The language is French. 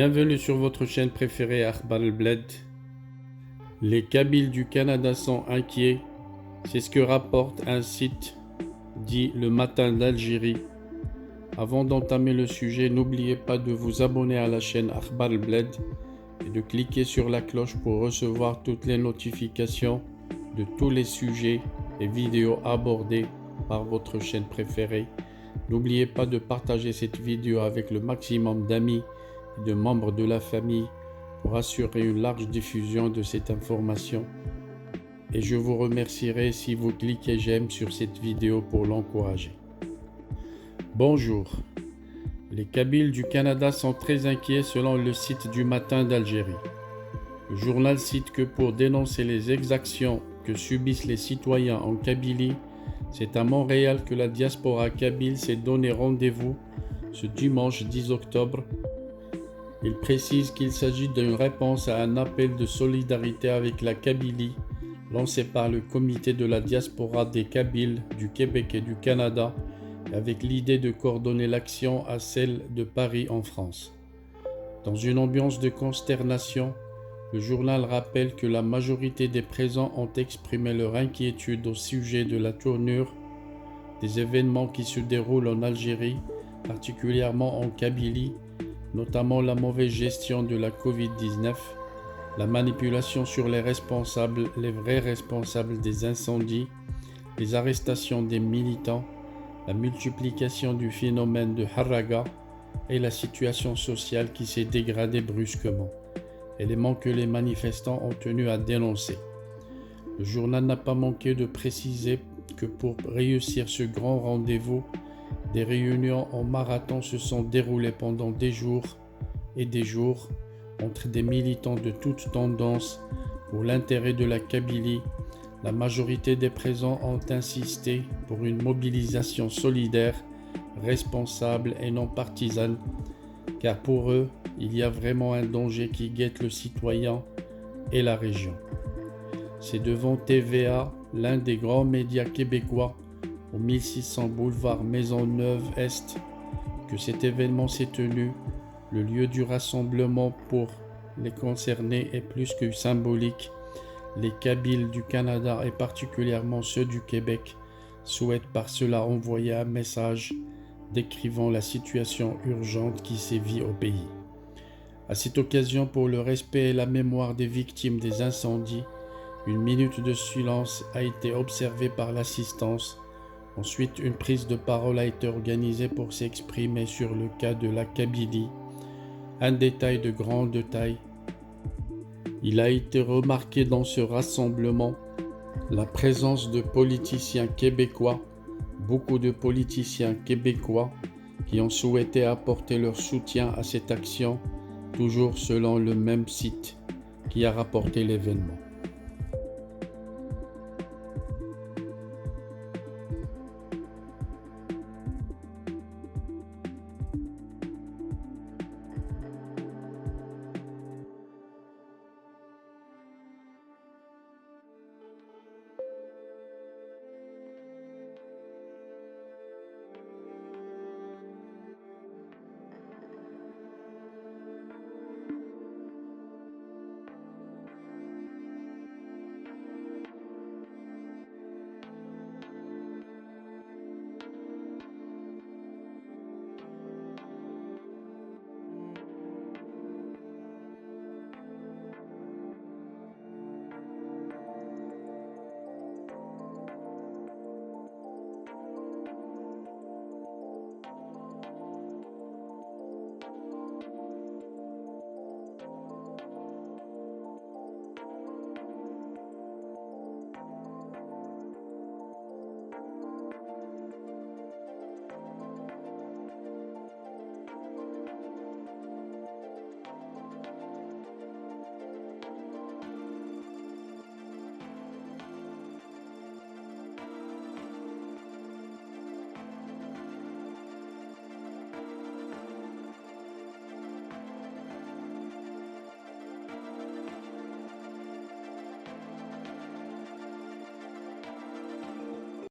Bienvenue sur votre chaîne préférée Akhbar al-Bled. Les Kabyles du Canada sont inquiets, c'est ce que rapporte un site dit Le Matin d'Algérie. Avant d'entamer le sujet, n'oubliez pas de vous abonner à la chaîne Akhbar al-Bled et de cliquer sur la cloche pour recevoir toutes les notifications de tous les sujets et vidéos abordés par votre chaîne préférée. N'oubliez pas de partager cette vidéo avec le maximum d'amis et de membres de la famille pour assurer une large diffusion de cette information. Et je vous remercierai si vous cliquez j'aime sur cette vidéo pour l'encourager. Bonjour. Les Kabyles du Canada sont très inquiets selon le site du Matin d'Algérie. Le journal cite que pour dénoncer les exactions que subissent les citoyens en Kabylie, c'est à Montréal que la diaspora kabyle s'est donné rendez-vous ce dimanche 10 octobre. Il précise qu'il s'agit d'une réponse à un appel de solidarité avec la Kabylie lancé par le comité de la diaspora des Kabyles du Québec et du Canada, avec l'idée de coordonner l'action à celle de Paris en France. Dans une ambiance de consternation, le journal rappelle que la majorité des présents ont exprimé leur inquiétude au sujet de la tournure des événements qui se déroulent en Algérie, particulièrement en Kabylie, notamment la mauvaise gestion de la Covid-19, la manipulation sur les responsables, les vrais responsables des incendies, les arrestations des militants, la multiplication du phénomène de Haraga et la situation sociale qui s'est dégradée brusquement, éléments que les manifestants ont tenu à dénoncer. Le journal n'a pas manqué de préciser que pour réussir ce grand rendez-vous, des réunions en marathon se sont déroulées pendant des jours et des jours entre des militants de toutes tendances pour l'intérêt de la Kabylie. La majorité des présents ont insisté pour une mobilisation solidaire, responsable et non partisane, car pour eux, il y a vraiment un danger qui guette le citoyen et la région. C'est devant TVA, l'un des grands médias québécois, au 1600 boulevard Maisonneuve-Est, que cet événement s'est tenu. Le lieu du rassemblement pour les concernés est plus que symbolique. Les Kabyles du Canada et particulièrement ceux du Québec souhaitent par cela envoyer un message décrivant la situation urgente qui sévit au pays. À cette occasion, pour le respect et la mémoire des victimes des incendies, une minute de silence a été observée par l'assistance. Ensuite, une prise de parole a été organisée pour s'exprimer sur le cas de la Kabylie. Un détail de grande taille. Il a été remarqué dans ce rassemblement la présence de politiciens québécois, beaucoup de politiciens québécois qui ont souhaité apporter leur soutien à cette action, toujours selon le même site qui a rapporté l'événement.